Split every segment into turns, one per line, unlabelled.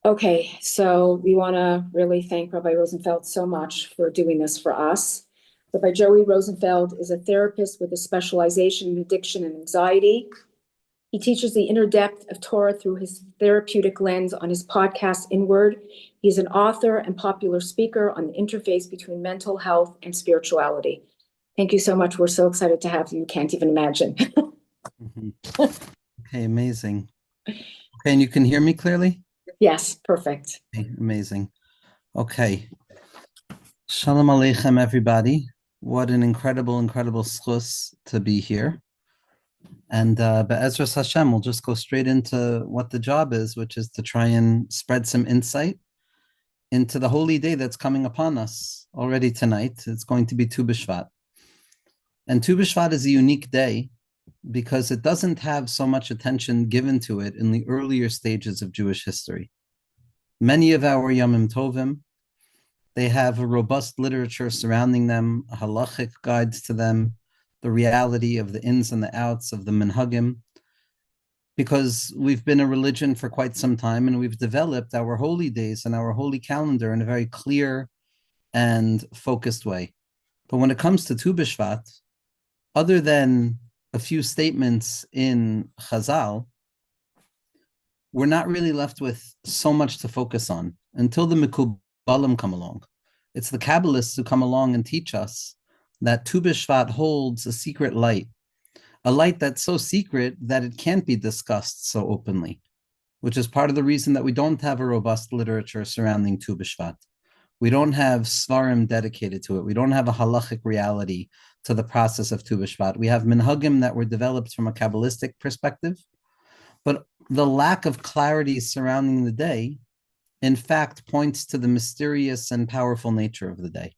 Okay, so we want to really thank Rabbi Rosenfeld so much for doing this for us. Rabbi Joey Rosenfeld is a therapist with a specialization in addiction and anxiety. He teaches the inner depth of Torah through his therapeutic lens on his podcast, Inward. He's an author and popular speaker on the interface between mental health and spirituality. Thank you so much. We're so excited to have you. You can't even imagine.
Mhm. Okay, amazing. Okay, and you can hear me clearly?
Yes, perfect.
Okay, amazing. Okay. Shalom Aleichem, everybody. What an incredible schus to be here. And Be'ezras Hashem, we'll just go straight into what the job is, which is to try and spread some insight into the holy day that's coming upon us already tonight. It's going to be Tubishvat. And Tubishvat is a unique day because it doesn't have so much attention given to it in the earlier stages of Jewish history. Many of our Yamim Tovim, they have a robust literature surrounding them, halachic guides to them, the reality of the ins and the outs of the minhagim, because we've been a religion for quite some time and we've developed our holy days and our holy calendar in a very clear and focused way. But when it comes to Tu B'Shvat, other than a few statements in Chazal, we're not really left with so much to focus on until the Mikubalim come along. It's the Kabbalists who come along and teach us that Tu B'Shvat holds a secret light, a light that's so secret that it can't be discussed so openly, which is part of the reason that we don't have a robust literature surrounding Tu B'Shvat. We don't have svarim dedicated to it. We don't have a halachic reality to the process of Tu B'Shvat. We have minhagim that were developed from a Kabbalistic perspective, but the lack of clarity surrounding the day, in fact, points to the mysterious and powerful nature of the day.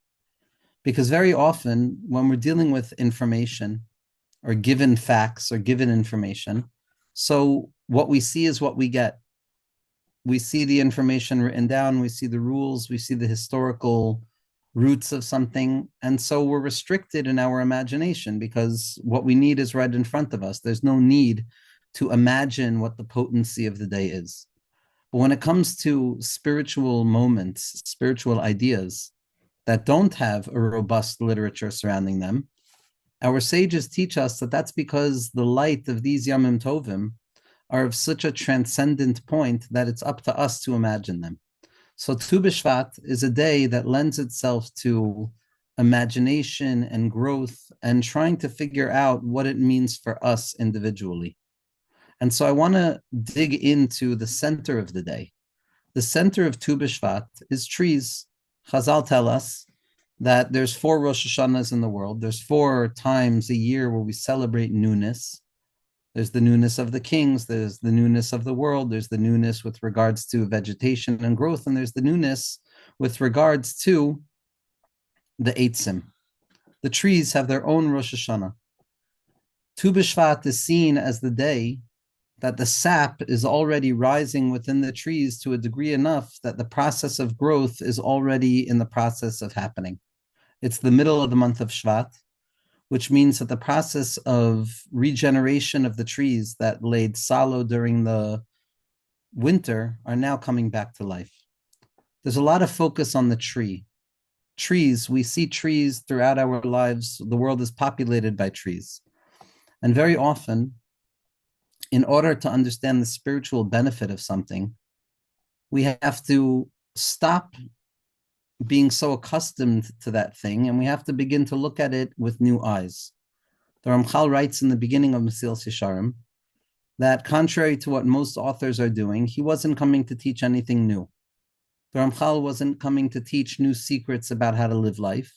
Because very often, when we're dealing with information or given facts or given information, so what we see is what we get. We see the information written down, we see the rules, we see the historical roots of something, and so we're restricted in our imagination because what we need is right in front of us. There's no need to imagine what the potency of the day is. But when it comes to spiritual moments, spiritual ideas that don't have a robust literature surrounding them, our sages teach us that that's because the light of these Yamim Tovim are of such a transcendent point that it's up to us to imagine them. So Tu B'Shvat is a day that lends itself to imagination and growth and trying to figure out what it means for us individually. And so I want to dig into the center of the day. The center of Tu B'Shvat is trees. Chazal tell us that there's 4 Rosh Hashanahs in the world. There's 4 times a year where we celebrate newness. There's the newness of the kings, there's the newness of the world, there's the newness with regards to vegetation and growth, and there's the newness with regards to the Eitzim. The trees have their own Rosh Hashanah. Tu B'Shvat is seen as the day that the sap is already rising within the trees to a degree enough that the process of growth is already in the process of happening. It's the middle of the month of Shvat, which means that the process of regeneration of the trees that laid fallow during the winter are now coming back to life. There's a lot of focus on the tree. Trees, we see trees throughout our lives. The world is populated by trees. And very often, in order to understand the spiritual benefit of something, we have to stop being so accustomed to that thing, and we have to begin to look at it with new eyes. The Ramchal writes in the beginning of Mesilas Yesharim that contrary to what most authors are doing, he wasn't coming to teach anything new. The Ramchal wasn't coming to teach new secrets about how to live life.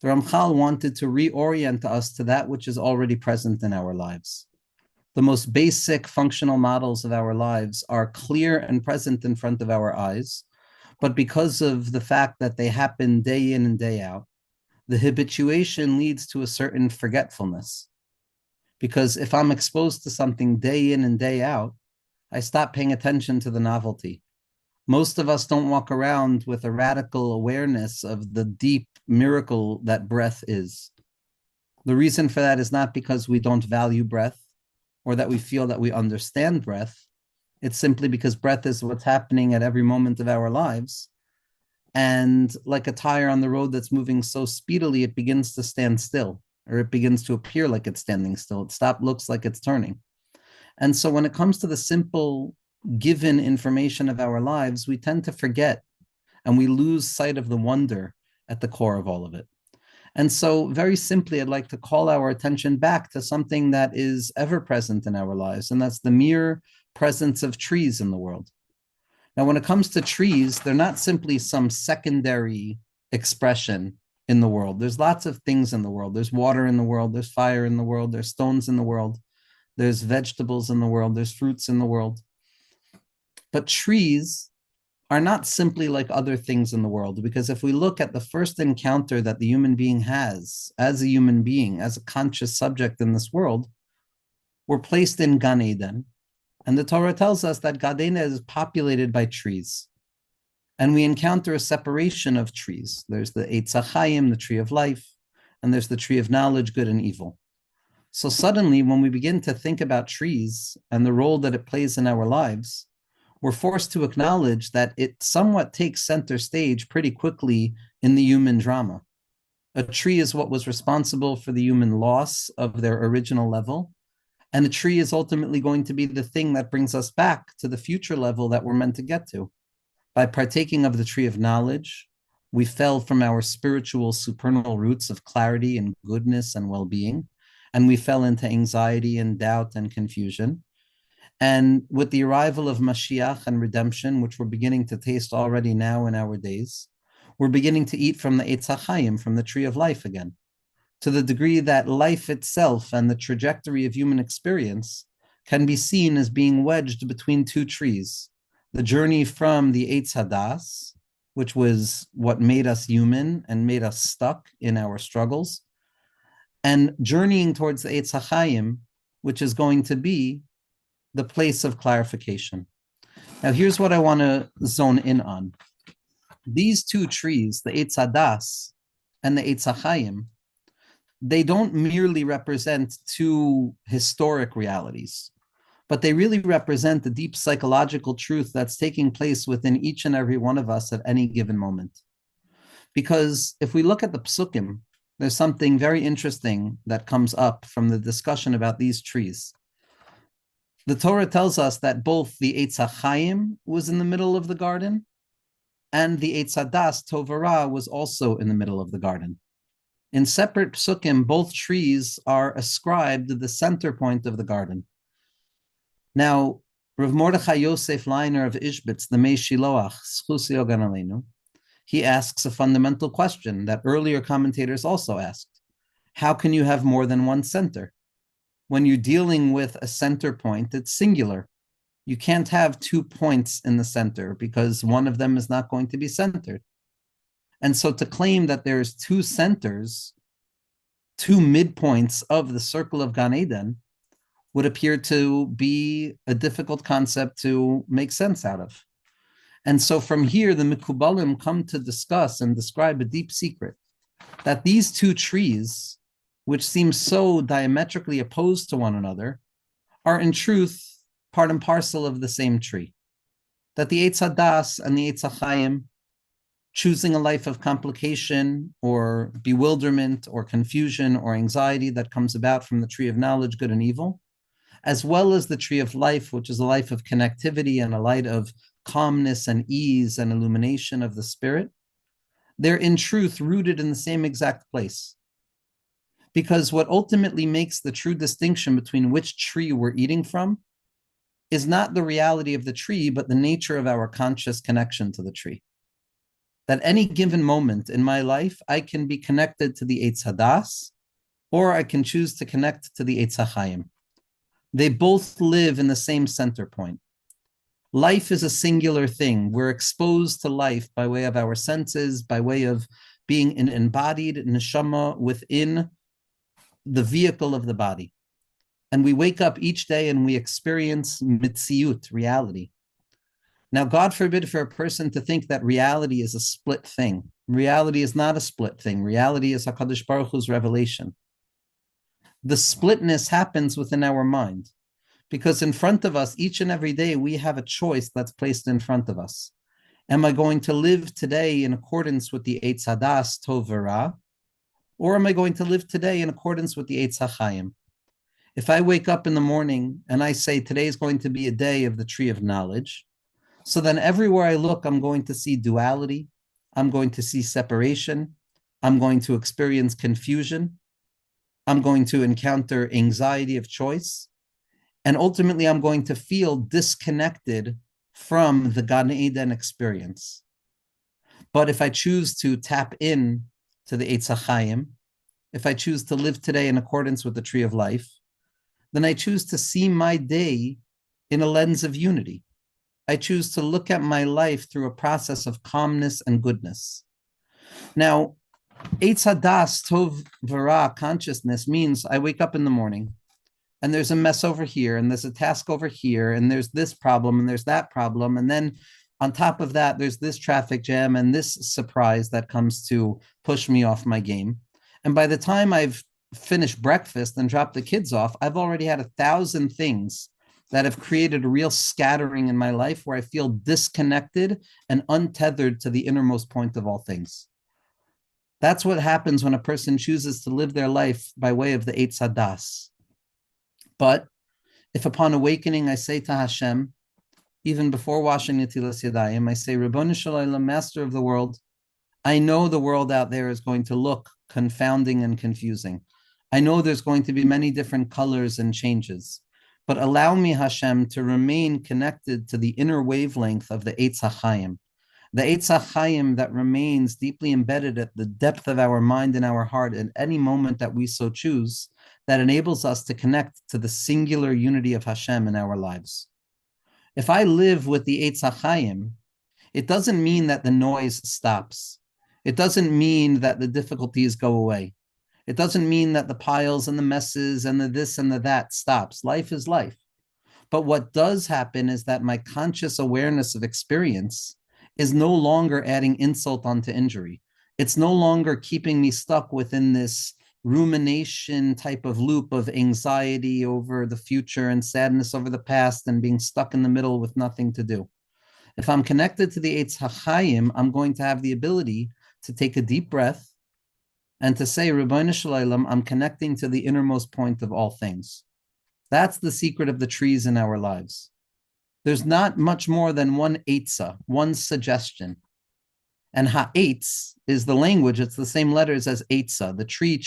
The Ramchal wanted to reorient us to that which is already present in our lives. The most basic functional models of our lives are clear and present in front of our eyes. But because of the fact that they happen day in and day out, the habituation leads to a certain forgetfulness. Because if I'm exposed to something day in and day out, I stop paying attention to the novelty. Most of us don't walk around with a radical awareness of the deep miracle that breath is. The reason for that is not because we don't value breath or that we feel that we understand breath, It's simply because breath is what's happening at every moment of our lives. And like a tire on the road that's moving so speedily, it begins to stand still, or it begins to appear like it's standing still. Looks like it's turning. And so when it comes to the simple given information of our lives, we tend to forget and we lose sight of the wonder at the core of all of it. And so, very simply, I'd like to call our attention back to something that is ever present in our lives, and that's the mere presence of trees in the world. Now, when it comes to trees, they're not simply some secondary expression in the world. There's lots of things in the world. There's water in the world, there's fire in the world, there's stones in the world, there's vegetables in the world, there's fruits in the world. But trees are not simply like other things in the world, because if we look at the first encounter that the human being has as a human being, as a conscious subject in this world, we're placed in Gan Eden. And the Torah tells us that Gan Eden is populated by trees. And we encounter a separation of trees. There's the Eitz HaChaim, the tree of life, and there's the tree of knowledge, good and evil. So suddenly, when we begin to think about trees and the role that it plays in our lives, we're forced to acknowledge that it somewhat takes center stage pretty quickly in the human drama. A tree is what was responsible for the human loss of their original level, and a tree is ultimately going to be the thing that brings us back to the future level that we're meant to get to. By partaking of the tree of knowledge, we fell from our spiritual supernal roots of clarity and goodness and well-being, and we fell into anxiety and doubt and confusion. And with the arrival of Mashiach and redemption, which we're beginning to taste already now in our days, we're beginning to eat from the Eitz HaChaim, from the tree of life again, to the degree that life itself and the trajectory of human experience can be seen as being wedged between two trees. The journey from the Eitz Hadas, which was what made us human and made us stuck in our struggles, and journeying towards the Eitz HaChaim, which is going to be the place of clarification. Now, here's what I want to zone in on. These two trees, the Eitz Hadas and the Eitz HaChaim, they don't merely represent two historic realities, but they really represent the deep psychological truth that's taking place within each and every one of us at any given moment. Because if we look at the psukim, there's something very interesting that comes up from the discussion about these trees. The Torah tells us that both the Eitz HaChaim was in the middle of the garden, and the Eitz Hadas, Tovara, was also in the middle of the garden. In separate psukim, both trees are ascribed the center point of the garden. Now, Rav Mordechai Yosef Leiner of Ishbitz, the Mei Shiloach, Zchus Yogan Aleinu, he asks a fundamental question that earlier commentators also asked. How can you have more than one center? When you're dealing with a center point, it's singular. You can't have 2 points in the center because one of them is not going to be centered. And so to claim that there's 2 centers, 2 midpoints of the circle of Gan Eden would appear to be a difficult concept to make sense out of. And so from here, the Mikubalim come to discuss and describe a deep secret, that these 2 trees, which seem so diametrically opposed to one another, are in truth part and parcel of the same tree. That the Eitz Hadas and the Eitz HaChaim, choosing a life of complication or bewilderment or confusion or anxiety that comes about from the tree of knowledge, good and evil, as well as the tree of life, which is a life of connectivity and a light of calmness and ease and illumination of the spirit, they're in truth rooted in the same exact place. Because what ultimately makes the true distinction between which tree we're eating from is not the reality of the tree, but the nature of our conscious connection to the tree. That any given moment in my life, I can be connected to the Eitz Hadas, or I can choose to connect to the Eitz HaChaim. They both live in the same center point. Life is a singular thing. We're exposed to life by way of our senses, by way of being an embodied neshama within the vehicle of the body. And we wake up each day and we experience mitziut, reality. Now, God forbid for a person to think that reality is a split thing. Reality is not a split thing. Reality is HaKadosh Baruch Hu's revelation. The splitness happens within our mind, Because in front of us, each and every day, we have a choice that's placed in front of us. Am I going to live today in accordance with the Eitz Hadas, Tov V'Ra, or am I going to live today in accordance with the Eitz HaChaim? If I wake up in the morning and I say today is going to be a day of the tree of knowledge, so then everywhere I look, I'm going to see duality, I'm going to see separation, I'm going to experience confusion, I'm going to encounter anxiety of choice, and ultimately I'm going to feel disconnected from the Gan Eden experience. But if I choose to tap in to the Eitz HaChaim, if I choose to live today in accordance with the tree of life, then I choose to see my day in a lens of unity. I choose to look at my life through a process of calmness and goodness. Now, Eitz Hadas, Tov V'Ra, consciousness means I wake up in the morning and there's a mess over here and there's a task over here and there's this problem and there's that problem. And then on top of that, there's this traffic jam and this surprise that comes to push me off my game. And by the time I've finished breakfast and dropped the kids off, I've already had 1,000 things that have created a real scattering in my life where I feel disconnected and untethered to the innermost point of all things. That's what happens when a person chooses to live their life by way of the Eitz Hadas. But if upon awakening I say to Hashem, even before washing Netilas Yadayim, I say, Ribono Shel Olam, Master of the world, I know the world out there is going to look confounding and confusing. I know there's going to be many different colors and changes, but allow me, Hashem, to remain connected to the inner wavelength of the Eitz HaChaim, the Eitz HaChaim that remains deeply embedded at the depth of our mind and our heart at any moment that we so choose, that enables us to connect to the singular unity of Hashem in our lives. If I live with the Eitz HaChaim, it doesn't mean that the noise stops. It doesn't mean that the difficulties go away. It doesn't mean that the piles and the messes and the this and the that stops. Life is life. But what does happen is that my conscious awareness of experience is no longer adding insult onto injury. It's no longer keeping me stuck within this rumination type of loop of anxiety over the future and sadness over the past and being stuck in the middle with nothing to do. If I'm connected to the Eitz HaChaim, I'm going to have the ability to take a deep breath and to say, Ribono Shel Olam, I'm connecting to the innermost point of all things. That's the secret of the trees in our lives. There's not much more than one eitzah, one suggestion. And ha'etz is the language, it's the same letters as eitzah. The tree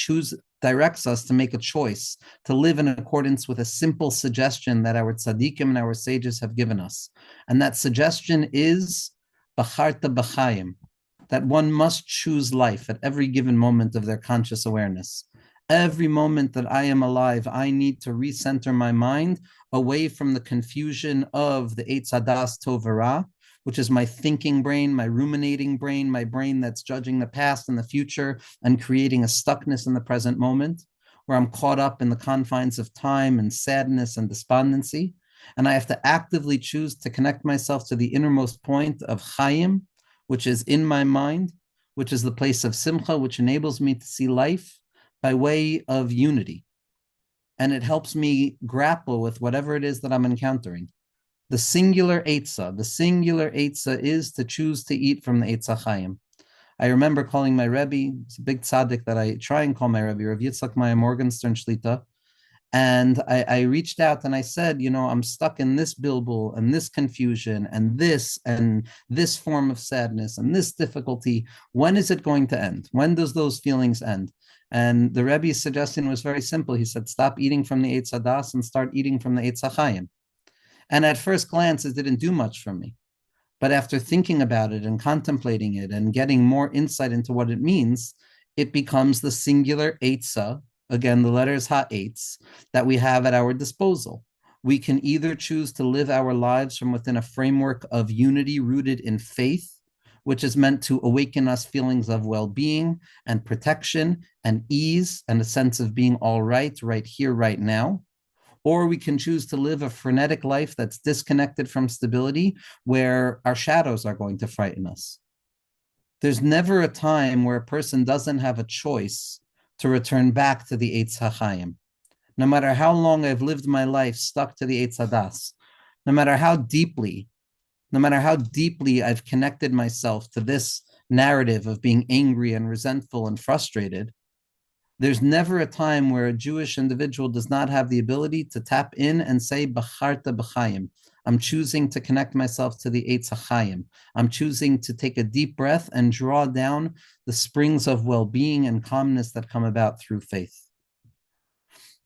directs us to make a choice, to live in accordance with a simple suggestion that our tzaddikim and our sages have given us. And that suggestion is, Bacharta b'chaim, that one must choose life at every given moment of their conscious awareness. Every moment that I am alive, I need to recenter my mind away from the confusion of the Eitz Hadas Tov V'Ra, which is my thinking brain, my ruminating brain, my brain that's judging the past and the future and creating a stuckness in the present moment, where I'm caught up in the confines of time and sadness and despondency. And I have to actively choose to connect myself to the innermost point of Chaim, which is in my mind, which is the place of Simcha, which enables me to see life by way of unity. And it helps me grapple with whatever it is that I'm encountering. The singular eitzah is to choose to eat from the Eitz HaChaim. I remember calling my Rebbe, it's a big tzaddik that I try and call my Rebbe, Rav Yitzchak Maya Morgenstern Shlita, and I reached out and I said, I'm stuck in this bilbul and this confusion and this form of sadness and this difficulty. When is it going to end? When does those feelings end? And the Rebbe's suggestion was very simple. He said, stop eating from the Eitz Hadas and start eating from the Eitz HaChaim. And at first glance, it didn't do much for me. But after thinking about it and contemplating it and getting more insight into what it means, it becomes the singular eitzah, again, the letters ha'etz, that we have at our disposal. We can either choose to live our lives from within a framework of unity rooted in faith, which is meant to awaken us feelings of well-being and protection and ease and a sense of being all right here, right now. Or we can choose to live a frenetic life that's disconnected from stability, where our shadows are going to frighten us. There's never a time where a person doesn't have a choice to return back to the Eitz HaChaim. no matter how long I've lived my life stuck to the Eitz Hadas, no matter how deeply I've connected myself to this narrative of being angry and resentful and frustrated, there's never a time where a Jewish individual does not have the ability to tap in and say, B'charta b'chayim. I'm choosing to connect myself to the Eitz HaChayim. I'm choosing to take a deep breath and draw down the springs of well-being and calmness that come about through faith.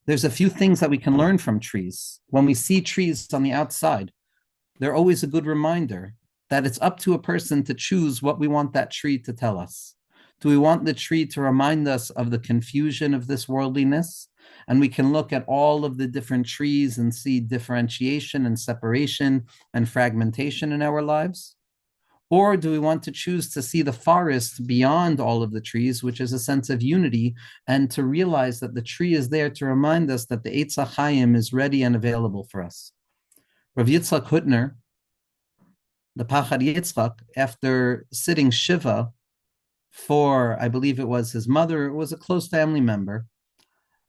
There's a few things that we can learn from trees. When we see trees on the outside, they're always a good reminder that it's up to a person to choose what we want that tree to tell us. Do we want the tree to remind us of the confusion of this worldliness? And we can look at all of the different trees and see differentiation and separation and fragmentation in our lives? Or do we want to choose to see the forest beyond all of the trees, which is a sense of unity, and to realize that the tree is there to remind us that the Eitz HaChayim is ready and available for us? Rav Yitzchak Hutner, the Pachad Yitzchak, after sitting Shiva for, I believe it was his mother, it was a close family member.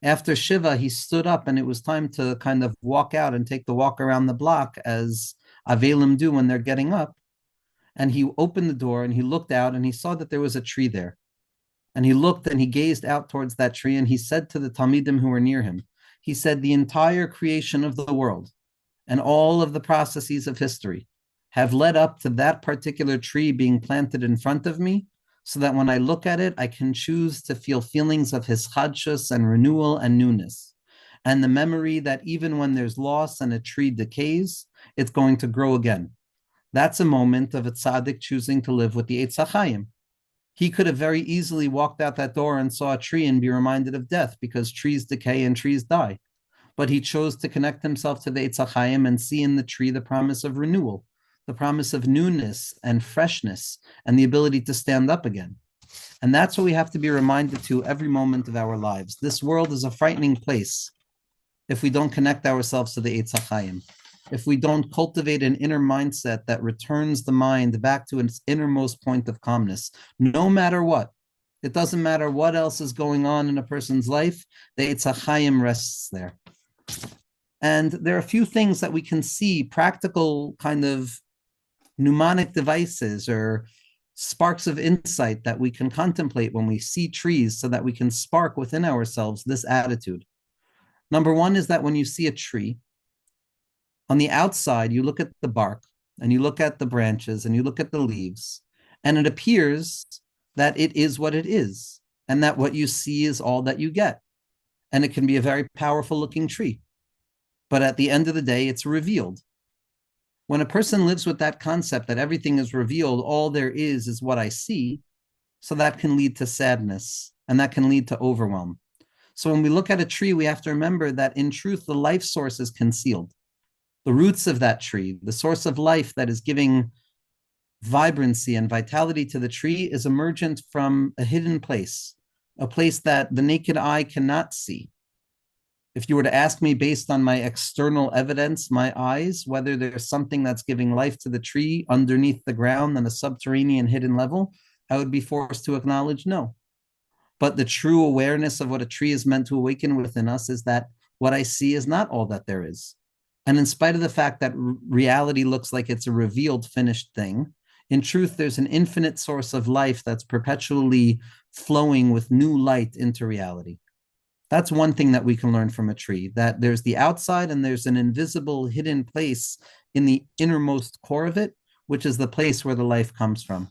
After Shiva, he stood up and it was time to kind of walk out and take the walk around the block as Avelim do when they're getting up. And he opened the door and he looked out and he saw that there was a tree there. And he looked and he gazed out towards that tree and he said to the Talmidim who were near him, he said, the entire creation of the world and all of the processes of history have led up to that particular tree being planted in front of me, so that when I look at it, I can choose to feel feelings of his chadshus and renewal and newness. And the memory that even when there's loss and a tree decays, it's going to grow again. That's a moment of a tzaddik choosing to live with the Eitz HaChayim. He could have very easily walked out that door and saw a tree and be reminded of death, because trees decay and trees die. But he chose to connect himself to the Eitz HaChayim and see in the tree the promise of renewal, the promise of newness and freshness, and the ability to stand up again. And that's what we have to be reminded to every moment of our lives. This world is a frightening place if we don't connect ourselves to the Eitz HaChayim, if we don't cultivate an inner mindset that returns the mind back to its innermost point of calmness, no matter what. It doesn't matter what else is going on in a person's life, the Eitz HaChayim rests there. And there are a few things that we can see, practical kind of mnemonic devices or sparks of insight that we can contemplate when we see trees, so that we can spark within ourselves this attitude. Number one is that when you see a tree, on the outside, you look at the bark and you look at the branches and you look at the leaves, and it appears that it is what it is, and that what you see is all that you get. And it can be a very powerful looking tree. But at the end of the day, it's revealed. When a person lives with that concept that everything is revealed, all there is what I see, so that can lead to sadness and that can lead to overwhelm. So when we look at a tree, we have to remember that in truth, the life source is concealed. The roots of that tree, the source of life that is giving vibrancy and vitality to the tree, is emergent from a hidden place, a place that the naked eye cannot see. If you were to ask me based on my external evidence, my eyes, whether there's something that's giving life to the tree underneath the ground on a subterranean hidden level, I would be forced to acknowledge no. But the true awareness of what a tree is meant to awaken within us is that what I see is not all that there is. And in spite of the fact that reality looks like it's a revealed, finished thing, in truth, there's an infinite source of life that's perpetually flowing with new light into reality. That's one thing that we can learn from a tree, that there's the outside and there's an invisible hidden place in the innermost core of it, which is the place where the life comes from.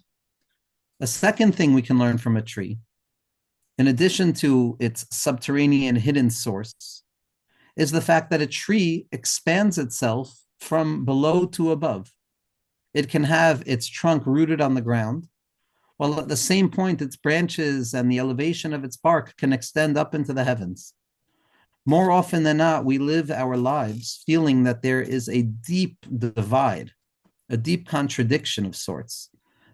A second thing we can learn from a tree, in addition to its subterranean hidden source, is the fact that a tree expands itself from below to above. It can have its trunk rooted on the ground, while at the same point, its branches and the elevation of its bark can extend up into the heavens. More often than not, we live our lives feeling that there is a deep divide, a deep contradiction of sorts,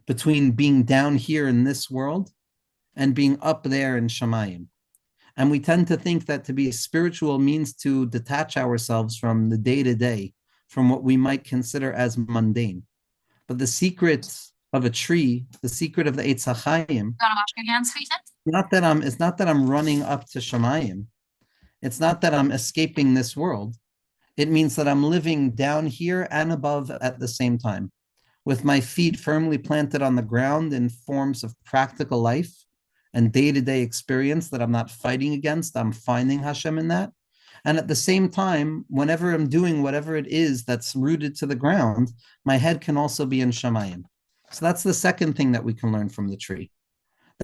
between being down here in this world and being up there in Shamayim. And we tend to think that to be spiritual means to detach ourselves from the day-to-day, from what we might consider as mundane. But the secret of a tree, the secret of the Eitz HaChayim, it's not that I'm running up to Shamayim. It's not that I'm escaping this world. It means that I'm living down here and above at the same time, with my feet firmly planted on the ground in forms of practical life and day-to-day experience that I'm not fighting against. I'm finding Hashem in that. And at the same time, whenever I'm doing whatever it is that's rooted to the ground, my head can also be in Shamayim. So that's the second thing that we can learn from the tree,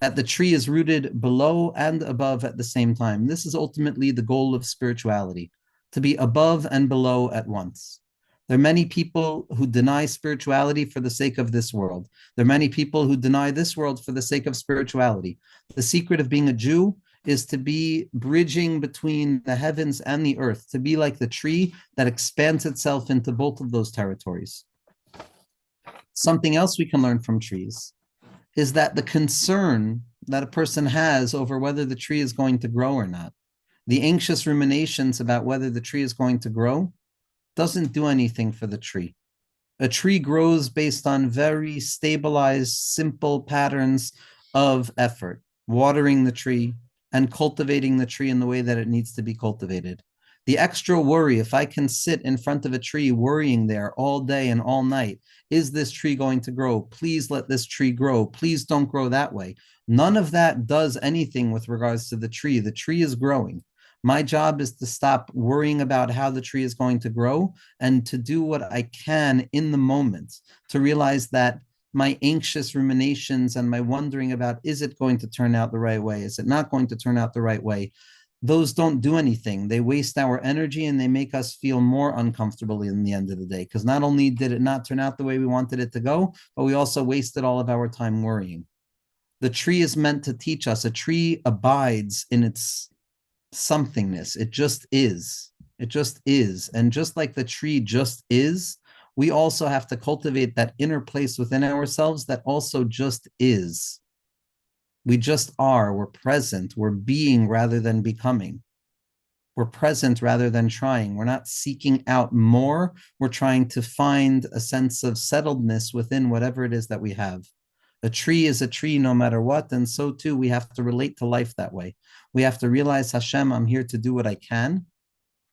that the tree is rooted below and above at the same time. This is ultimately the goal of spirituality, to be above and below at once. There are many people who deny spirituality for the sake of this world. There are many people who deny this world for the sake of spirituality. The secret of being a Jew is to be bridging between the heavens and the earth, to be like the tree that expands itself into both of those territories. Something else we can learn from trees is that the concern that a person has over whether the tree is going to grow or not, the anxious ruminations about whether the tree is going to grow, doesn't do anything for the tree. A tree grows based on very stabilized, simple patterns of effort, watering the tree and cultivating the tree in the way that it needs to be cultivated. The extra worry, if I can sit in front of a tree worrying there all day and all night, is this tree going to grow? Please let this tree grow. Please don't grow that way. None of that does anything with regards to the tree. The tree is growing. My job is to stop worrying about how the tree is going to grow and to do what I can in the moment to realize that my anxious ruminations and my wondering about, is it going to turn out the right way? Is it not going to turn out the right way? Those don't do anything. They waste our energy and they make us feel more uncomfortable in the end of the day, because not only did it not turn out the way we wanted it to go, but we also wasted all of our time worrying. The tree is meant to teach us. A tree abides in its somethingness. It just is. It just is. And just like the tree just is, we also have to cultivate that inner place within ourselves that also just is. We just are. We're present. We're being rather than becoming. We're present rather than trying. We're not seeking out more. We're trying to find a sense of settledness within whatever it is that we have. A tree is a tree no matter what, and so too we have to relate to life that way. We have to realize, Hashem, I'm here to do what I can,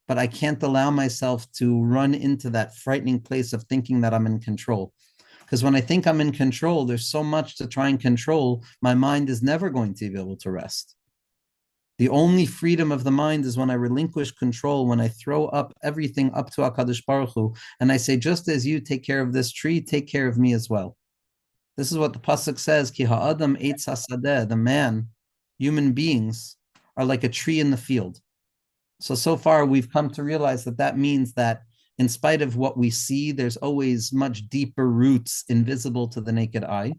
but I can't allow myself to run into that frightening place of thinking that I'm in control. Because when I think I'm in control, there's so much to try and control, my mind is never going to be able to rest. The only freedom of the mind is when I relinquish control, when I throw up everything up to HaKadosh Baruch Hu, and I say, just as you take care of this tree, take care of me as well. This is what the pasuk says, Ki ha'adam eitz hasadeh, the man, human beings, are like a tree in the field. So far we've come to realize that that means that in spite of what we see, there's always much deeper roots invisible to the naked eye.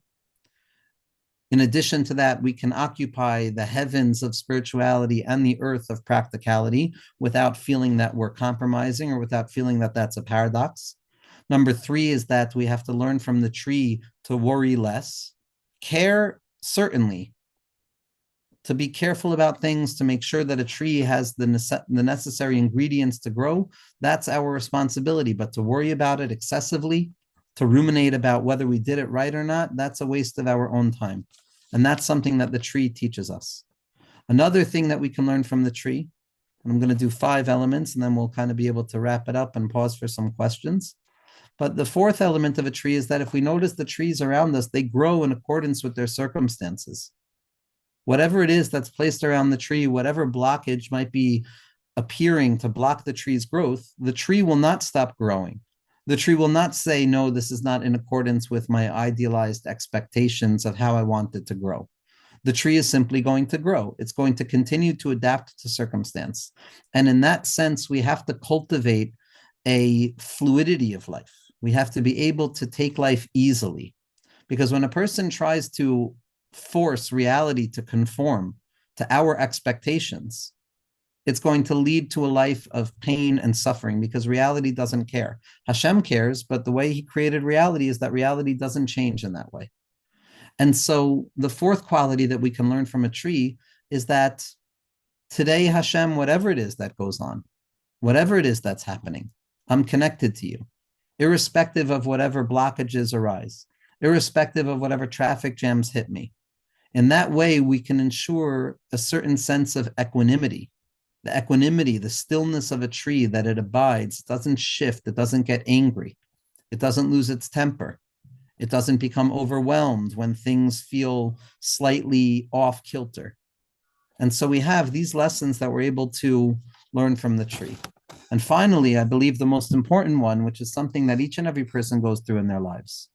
In addition to that, we can occupy the heavens of spirituality and the earth of practicality without feeling that we're compromising or without feeling that that's a paradox. Number 3 is that we have to learn from the tree to worry less. Care, certainly. To be careful about things, to make sure that a tree has the necessary ingredients to grow, that's our responsibility. But to worry about it excessively, to ruminate about whether we did it right or not, that's a waste of our own time. And that's something that the tree teaches us. Another thing that we can learn from the tree, and I'm going to do 5 elements, and then we'll kind of be able to wrap it up and pause for some questions. But the 4th element of a tree is that if we notice the trees around us, they grow in accordance with their circumstances. Whatever it is that's placed around the tree, whatever blockage might be appearing to block the tree's growth, the tree will not stop growing. The tree will not say, no, this is not in accordance with my idealized expectations of how I want it to grow. The tree is simply going to grow. It's going to continue to adapt to circumstance. And in that sense, we have to cultivate a fluidity of life. We have to be able to take life easily. Because when a person tries to force reality to conform to our expectations, it's going to lead to a life of pain and suffering, because reality doesn't care. Hashem cares, but the way he created reality is that reality doesn't change in that way. And so the 4th quality that we can learn from a tree is that today, Hashem, whatever it is that goes on, whatever it is that's happening, I'm connected to you, irrespective of whatever blockages arise, irrespective of whatever traffic jams hit me. In that way, we can ensure a certain sense of equanimity, the equanimity, the stillness of a tree, that it abides, it doesn't shift, it doesn't get angry, it doesn't lose its temper, it doesn't become overwhelmed when things feel slightly off kilter. And so we have these lessons that we're able to learn from the tree. And finally, I believe the most important one, which is something that each and every person goes through in their lives.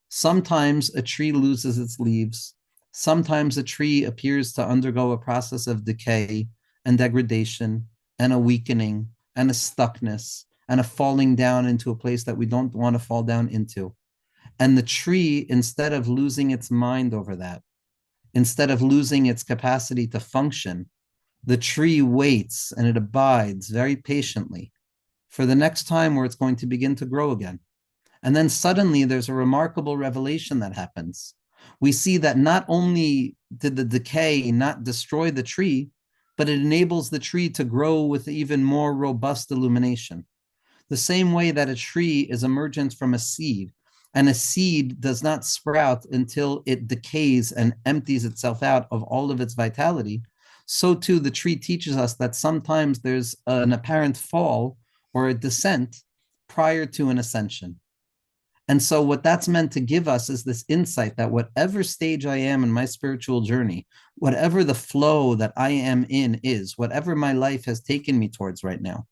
Sometimes a tree loses its leaves. Sometimes a tree appears to undergo a process of decay and degradation and a weakening and a stuckness and a falling down into a place that we don't want to fall down into. And the tree, instead of losing its mind over that, instead of losing its capacity to function, the tree waits and it abides very patiently for the next time where it's going to begin to grow again. And then suddenly there's a remarkable revelation that happens. We see that not only did the decay not destroy the tree, but it enables the tree to grow with even more robust illumination. The same way that a tree is emergent from a seed, and a seed does not sprout until it decays and empties itself out of all of its vitality, so too the tree teaches us that sometimes there's an apparent fall or a descent prior to an ascension. And so what that's meant to give us is this insight that whatever stage I am in my spiritual journey, whatever the flow that I am in is, whatever my life has taken me towards right now,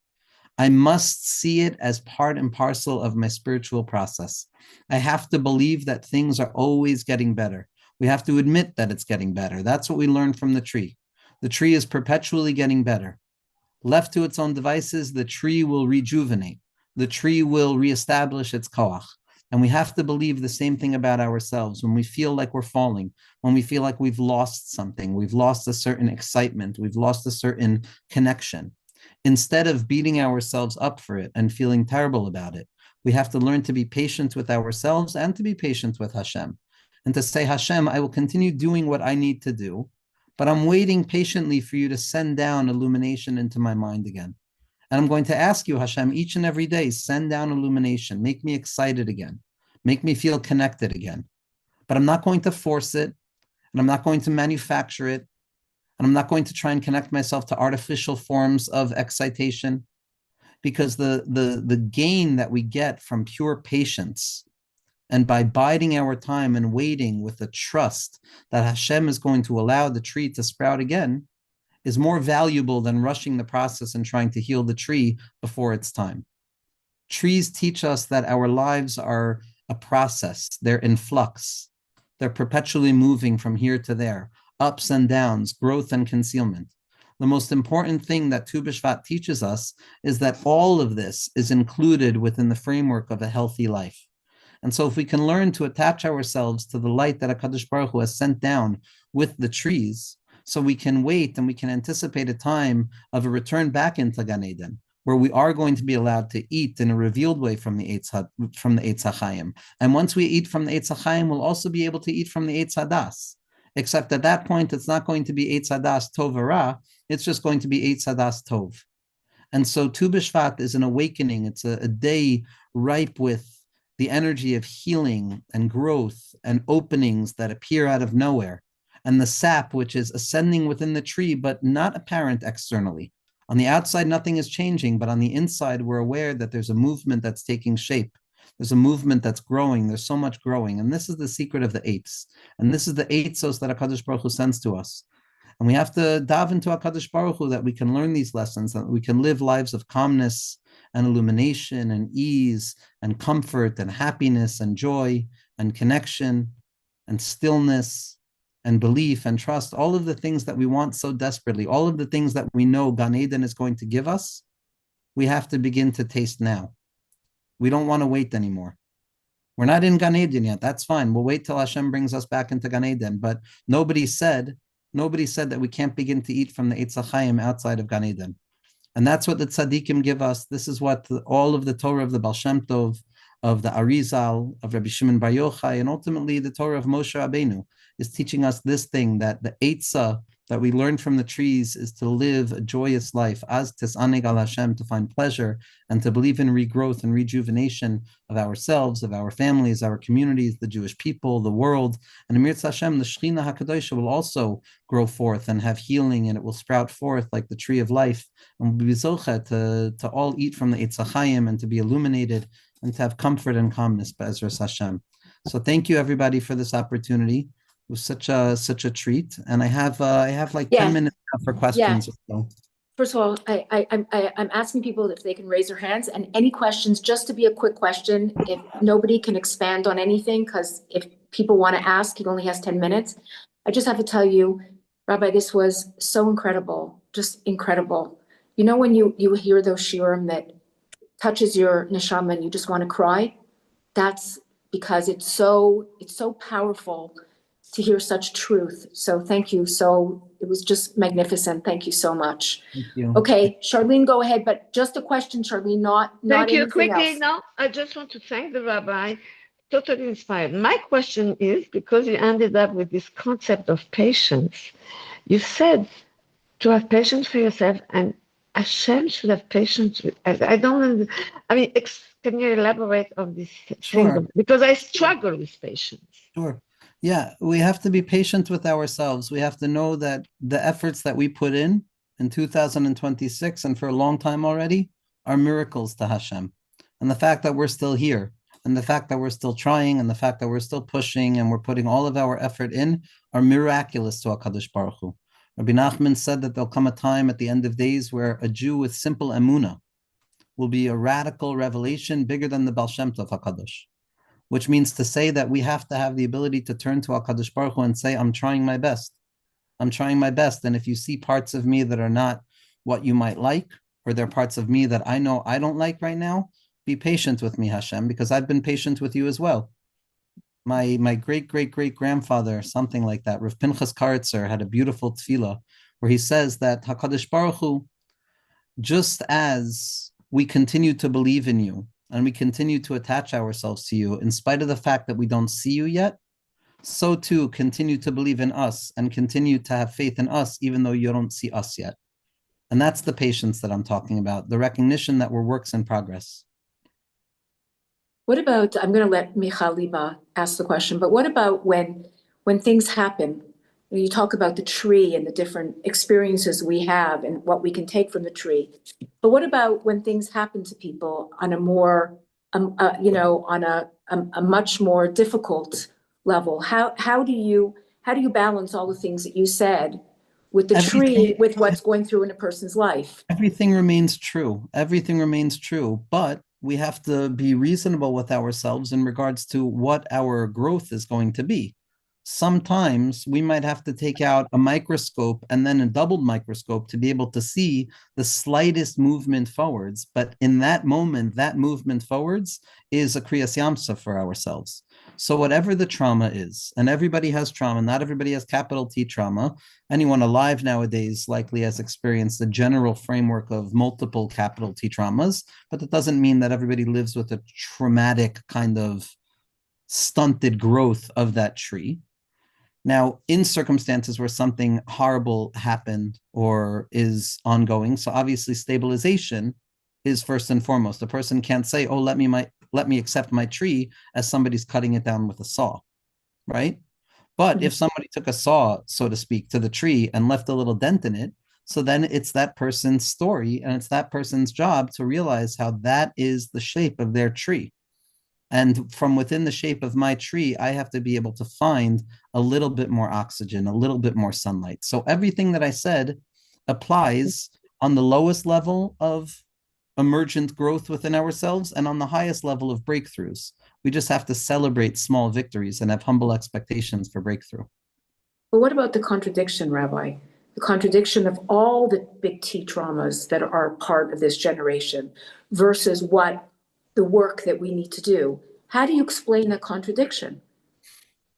I must see it as part and parcel of my spiritual process. I have to believe that things are always getting better. We have to admit that it's getting better. That's what we learned from the tree. The tree is perpetually getting better. Left to its own devices, the tree will rejuvenate. The tree will reestablish its koach. And we have to believe the same thing about ourselves. When we feel like we're falling, when we feel like we've lost something, we've lost a certain excitement, we've lost a certain connection, instead of beating ourselves up for it and feeling terrible about it, we have to learn to be patient with ourselves and to be patient with Hashem. And to say, Hashem, I will continue doing what I need to do, but I'm waiting patiently for you to send down illumination into my mind again. And I'm going to ask you, Hashem, each and every day, send down illumination, make me excited again, make me feel connected again. But I'm not going to force it, and I'm not going to manufacture it, and I'm not going to try and connect myself to artificial forms of excitation, because the gain that we get from pure patience and by biding our time and waiting with the trust that Hashem is going to allow the tree to sprout again is more valuable than rushing the process and trying to heal the tree before it's time. Trees teach us that our lives are a process. They're in flux. They're perpetually moving from here to there, ups and downs, growth and concealment. The most important thing that Tubishvat teaches us is that all of this is included within the framework of a healthy life. And so if we can learn to attach ourselves to the light that HaKadosh Baruch Hu has sent down with the trees, so we can wait and we can anticipate a time of a return back into Gan Eden, where we are going to be allowed to eat in a revealed way from the Eitz HaChaim. And once we eat from the Eitz HaChaim, we'll also be able to eat from the Eitz HaDas. Except at that point, it's not going to be Eitz HaDas Tov Ra, it's just going to be Eitz HaDas Tov. And so Tu B'Shvat is an awakening. It's a day ripe with the energy of healing and growth and openings that appear out of nowhere, and the sap, which is ascending within the tree, but not apparent externally. On the outside, nothing is changing, but on the inside, we're aware that there's a movement that's taking shape. There's a movement that's growing. There's so much growing. And this is the secret of the eights. And this is the eitzos that HaKadosh Baruch Hu sends to us. And we have to dive into HaKadosh Baruch Hu that we can learn these lessons, that we can live lives of calmness and illumination and ease and comfort and happiness and joy and connection and stillness and belief and trust, all of the things that we want so desperately, all of the things that we know Gan Eden is going to give us, we have to begin to taste now. We don't want to wait anymore. We're not in Gan Eden yet. That's fine. We'll wait till Hashem brings us back into Gan Eden. But nobody said that we can't begin to eat from the Eitz HaChaim outside of Gan Eden. And that's what the tzaddikim give us. This is what all of the Torah of the Baal Shem Tov, of the Arizal, of Rabbi Shimon Bar Yochai, and ultimately the Torah of Moshe Rabbeinu is teaching us this thing, that the Eitzah that we learn from the trees is to live a joyous life, as tisaneg al Hashem, to find pleasure and to believe in regrowth and rejuvenation of ourselves, of our families, our communities, the Jewish people, the world. And Amir Hashem, the Shechina HaKadosh will also grow forth and have healing, and it will sprout forth like the tree of life, and we'll be zocha to all eat from the Eitz HaChaim and to be illuminated and to have comfort and calmness, Be'ezras Hashem. So thank you everybody for this opportunity. It was such a treat, and I have like 10 minutes for questions. So.
First of all, I'm asking people if they can raise their hands, and any questions, just to be a quick question. If nobody can expand on anything, because if people want to ask, he only has 10 minutes. I just have to tell you, Rabbi, this was so incredible, just incredible. You know, when you hear those shiurim that touches your neshama and you just want to cry, that's because it's so powerful to hear such truth. So thank you. So it was just magnificent. Thank you so much.
Thank you.
Okay, Charlene, go ahead, but just a question, Charlene, not
Thank you.
anything
Quickly,
else.
no, I just want to thank the rabbi. Totally inspired. My question is, because you ended up with this concept of patience, you said to have patience for yourself, and Hashem should have patience with us. I don't, I mean, can you elaborate on this
Sure.
thing? Because I struggle with patience.
Sure. Yeah, we have to be patient with ourselves. We have to know that the efforts that we put in 2026 and for a long time already are miracles to Hashem. And the fact that we're still here, and the fact that we're still trying, and the fact that we're still pushing, and we're putting all of our effort in are miraculous to HaKadosh Baruch Hu. Rabbi Nachman said that there'll come a time at the end of days where a Jew with simple emunah will be a radical revelation bigger than the Baal Shem Tov HaKadosh. Which means to say that we have to have the ability to turn to HaKadosh Baruch Hu and say, I'm trying my best. I'm trying my best. And if you see parts of me that are not what you might like, or there are parts of me that I know I don't like right now, be patient with me, Hashem, because I've been patient with you as well. My great-great-great-grandfather, something like that, Rav Pinchas Karitzer, had a beautiful tefillah where he says that HaKadosh Baruch Hu, just as we continue to believe in you, and we continue to attach ourselves to you in spite of the fact that we don't see you yet, so too continue to believe in us and continue to have faith in us even though you don't see us yet. And that's the patience that I'm talking about, the recognition that we're works in progress.
What about, I'm going to let Michal Liba ask the question, but what about when things happen? You talk about the tree and the different experiences we have and what we can take from the tree. But what about when things happen to people on a more, on a much more difficult level? How do you balance all the things that you said with the tree, with what's going through in a person's life?
Everything remains true. Everything remains true, but we have to be reasonable with ourselves in regards to what our growth is going to be. Sometimes we might have to take out a microscope and then a doubled microscope to be able to see the slightest movement forwards. But in that moment, that movement forwards is a kriyas yamsa for ourselves. So whatever the trauma is, and everybody has trauma, not everybody has capital T trauma. Anyone alive nowadays likely has experienced the general framework of multiple capital T traumas, but that doesn't mean that everybody lives with a traumatic kind of stunted growth of that tree. Now, in circumstances where something horrible happened or is ongoing, so obviously stabilization is first and foremost. The person can't say, oh, let me accept my tree as somebody's cutting it down with a saw, right? But if somebody took a saw, so to speak, to the tree and left a little dent in it, so then it's that person's story and it's that person's job to realize how that is the shape of their tree. And from within the shape of my tree, I have to be able to find a little bit more oxygen, a little bit more sunlight. So everything that I said applies on the lowest level of emergent growth within ourselves and on the highest level of breakthroughs. We just have to celebrate small victories and have humble expectations for breakthrough.
But what about the contradiction, Rabbi? The contradiction of all the big T traumas that are part of this generation versus what the work that we need to do. How do you explain that contradiction?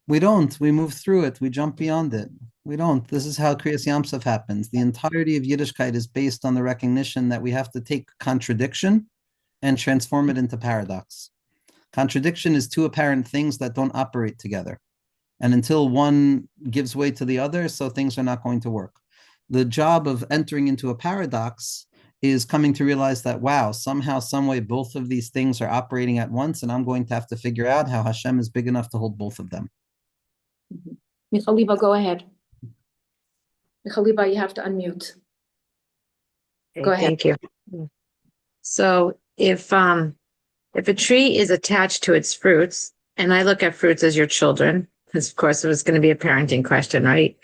We don't. We move through it. We jump beyond it. We don't. This is how Kriyas Yamsuf happens. The entirety of Yiddishkeit is based on the recognition that we have to take contradiction and transform it into paradox. Contradiction is two apparent things that don't operate together. And until one gives way to the other, so things are not going to work. The job of entering into a paradox is coming to realize that, wow, somehow, some way, both of these things are operating at once, and I'm going to have to figure out how Hashem is big enough to hold both of them.
Michaliba, go ahead. Michaliba, you have to unmute. Go ahead.
Thank you. So if a tree is attached to its fruits, and I look at fruits as your children, because of course it was going to be a parenting question, right?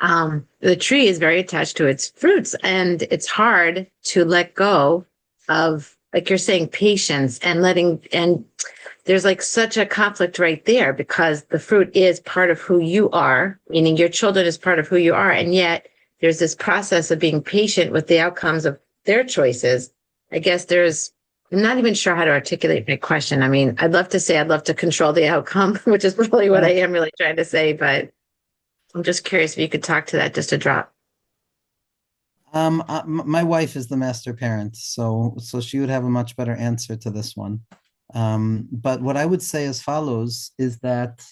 The tree is very attached to its fruits, and it's hard to let go of, like you're saying, patience and and there's like such a conflict right there, because the fruit is part of who you are, meaning your children is part of who you are. And yet there's this process of being patient with the outcomes of their choices. I guess I'm not even sure how to articulate my question. I mean, I'd love to say I'd love to control the outcome, which is really what I am really trying to say, but I'm just curious if you could talk to that just a drop.
My wife is the master parent, so she would have a much better answer to this one. But what I would say as follows is that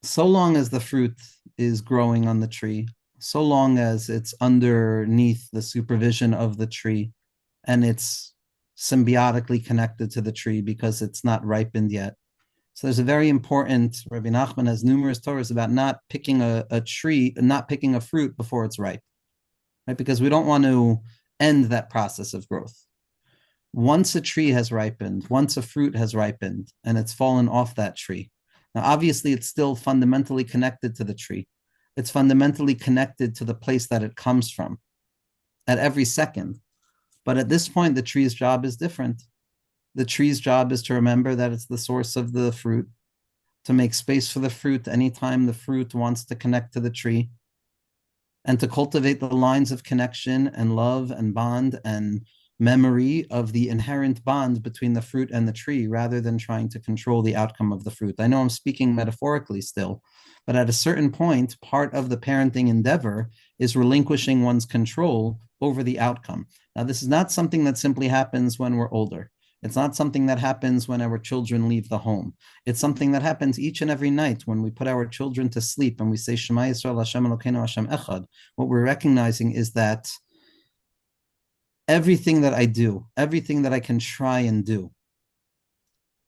so long as the fruit is growing on the tree, so long as it's underneath the supervision of the tree and it's symbiotically connected to the tree because it's not ripened yet. So there's a very important, Rabbi Nachman has numerous Torahs about not picking a tree, not picking a fruit before it's ripe, right? Because we don't want to end that process of growth. Once a tree has ripened, once a fruit has ripened and it's fallen off that tree, now obviously it's still fundamentally connected to the tree. It's fundamentally connected to the place that it comes from at every second. But at this point, the tree's job is different. The tree's job is to remember that it's the source of the fruit, to make space for the fruit anytime the fruit wants to connect to the tree, and to cultivate the lines of connection and love and bond and memory of the inherent bond between the fruit and the tree, rather than trying to control the outcome of the fruit. I know I'm speaking metaphorically still, but at a certain point, part of the parenting endeavor is relinquishing one's control over the outcome. Now, this is not something that simply happens when we're older. It's not something that happens when our children leave the home. It's something that happens each and every night when we put our children to sleep and we say, Shema Yisrael, Hashem Elokeinu, Hashem Echad. What we're recognizing is that everything that I do, everything that I can try and do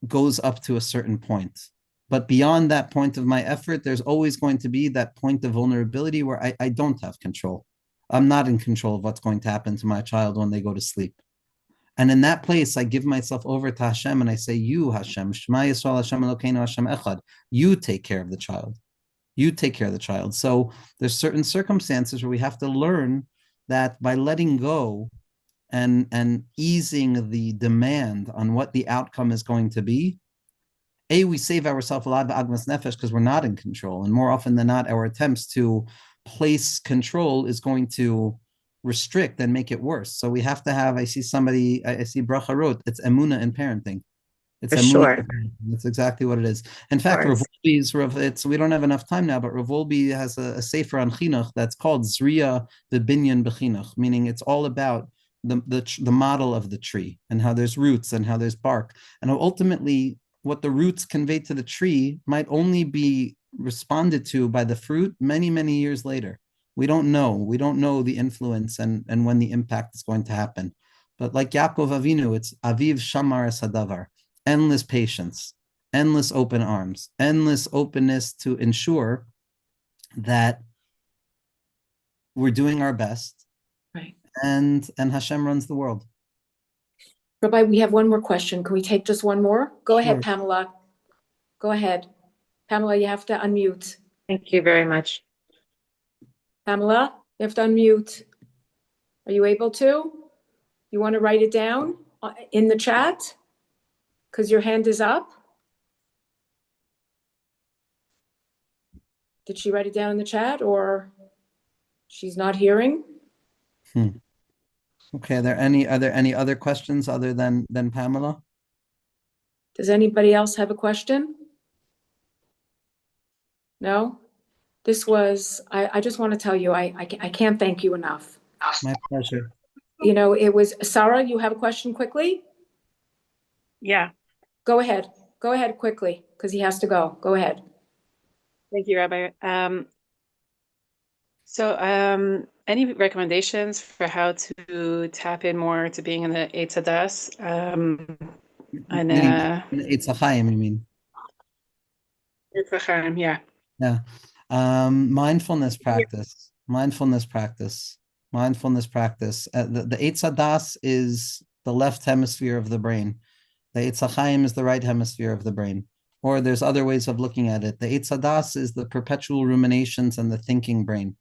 goes up to a certain point. But beyond that point of my effort, there's always going to be that point of vulnerability where I don't have control. I'm not in control of what's going to happen to my child when they go to sleep. And in that place, I give myself over to Hashem and I say, you, Hashem, Shema Yisrael, Hashem Elokeinu, Hashem Echad, you take care of the child. You take care of the child. So there's certain circumstances where we have to learn that by letting go and easing the demand on what the outcome is going to be, we save ourselves a lot of agmas nefesh because we're not in control. And more often than not, our attempts to place control is going to restrict and make it worse. So we have to have, I see Bracha wrote, it's emuna in parenting. It's
For
emuna
sure.
in parenting. That's exactly what it is. In fact,
course.
we don't have enough time now, but Rav Wolbe has a sefer on chinuch that's called Zriya B'Binyan B'Chinuch, meaning it's all about the model of the tree and how there's roots and how there's bark. And how ultimately what the roots convey to the tree might only be responded to by the fruit many, many years later. We don't know the influence and when the impact is going to happen. But like Yaakov Avinu, it's Aviv Shamar Sadavar, endless patience, endless open arms, endless openness to ensure that we're doing our best.
Right.
And Hashem runs the world.
Rabbi, we have one more question. Can we take just one more? Go ahead,
Sure.
Pamela. Go ahead. Pamela, you have to unmute.
Thank you very much.
Pamela, you have to unmute. Are you able to? You want to write it down in the chat? Because your hand is up. Did she write it down in the chat or she's not hearing?
Okay, are there any other questions other than Pamela?
Does anybody else have a question? No? This was, I just want to tell you, I can't thank you enough.
My pleasure.
You know, it was, Sarah, you have a question quickly?
Yeah.
Go ahead. Go ahead quickly, because he has to go. Go ahead.
Thank you, Rabbi. Any recommendations for how to tap in more to being in the Eitz Hadas?
It's a chaim, you mean?
Yeah.
Yeah. Mindfulness practice. Mindfulness practice. Mindfulness practice. The Eitz Hadas is the left hemisphere of the brain. The Eitz HaChaim is the right hemisphere of the brain. Or there's other ways of looking at it. The Eitz Hadas is the perpetual ruminations and the thinking brain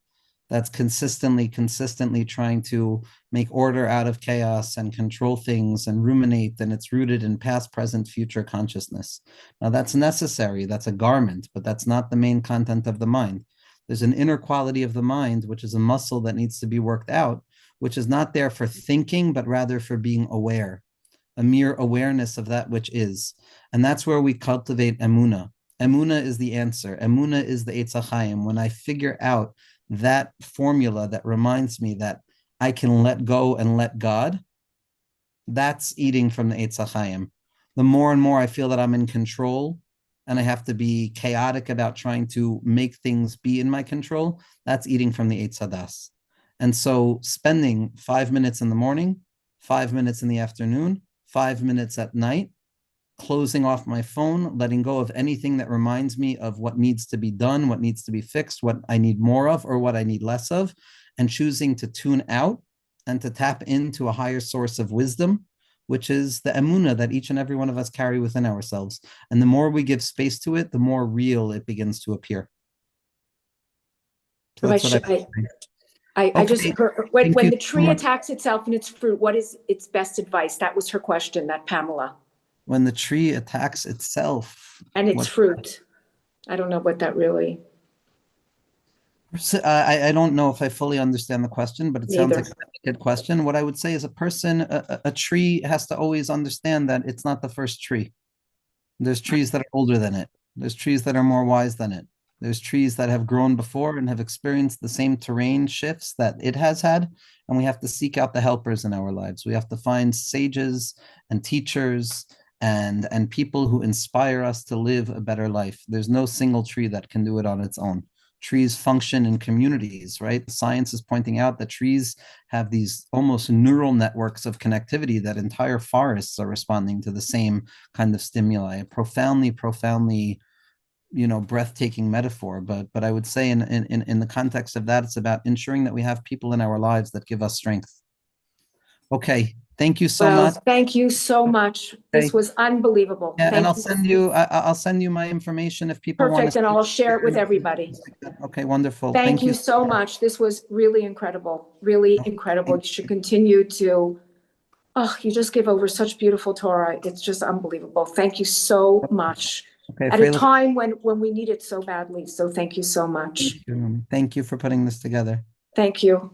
that's consistently trying to make order out of chaos and control things and ruminate, and it's rooted in past, present, future consciousness. Now that's necessary, that's a garment, but that's not the main content of the mind. There's an inner quality of the mind, which is a muscle that needs to be worked out, which is not there for thinking, but rather for being aware, a mere awareness of that which is. And that's where we cultivate emuna. Emuna is the answer. Emuna is the Eitz HaChaim. When I figure out that formula that reminds me that I can let go and let God, that's eating from the Eitz HaChaim. The more and more I feel that I'm in control and I have to be chaotic about trying to make things be in my control, that's eating from the Eitz Hadas. And so spending 5 minutes in the morning, 5 minutes in the afternoon, 5 minutes at night, closing off my phone, letting go of anything that reminds me of what needs to be done, what needs to be fixed, what I need more of or what I need less of, and choosing to tune out and to tap into a higher source of wisdom, which is the emunah that each and every one of us carry within ourselves. And the more we give space to it, the more real it begins to appear. So that's what
I just heard, when the tree
so
attacks itself and its fruit, what is its best advice? That was her question, that Pamela.
When the tree attacks itself.
And its fruit. I don't know what that really.
I don't know if I fully understand the question, but it sounds like a good question. What I would say is a tree has to always understand that it's not the first tree. There's trees that are older than it. There's trees that are more wise than it. There's trees that have grown before and have experienced the same terrain shifts that it has had. And we have to seek out the helpers in our lives. We have to find sages and teachers and people who inspire us to live a better life. There's no single tree that can do it on its own. Trees function in communities, right? Science is pointing out that trees have these almost neural networks of connectivity, that entire forests are responding to the same kind of stimuli. A profoundly, breathtaking metaphor. But I would say in the context of that, it's about ensuring that we have people in our lives that give us strength. Okay. Thank you so much.
Thank you so much. This was unbelievable.
Yeah, and I'll send you my information if people want to.
Perfect, and I'll share it with everybody.
Okay, wonderful.
Thank you so much. This was really incredible. Really incredible. You should continue to, you just give over such beautiful Torah. It's just unbelievable. Thank you so much.
Okay,
at a time when we need it so badly. So thank you so much.
Thank you for putting this together.
Thank you.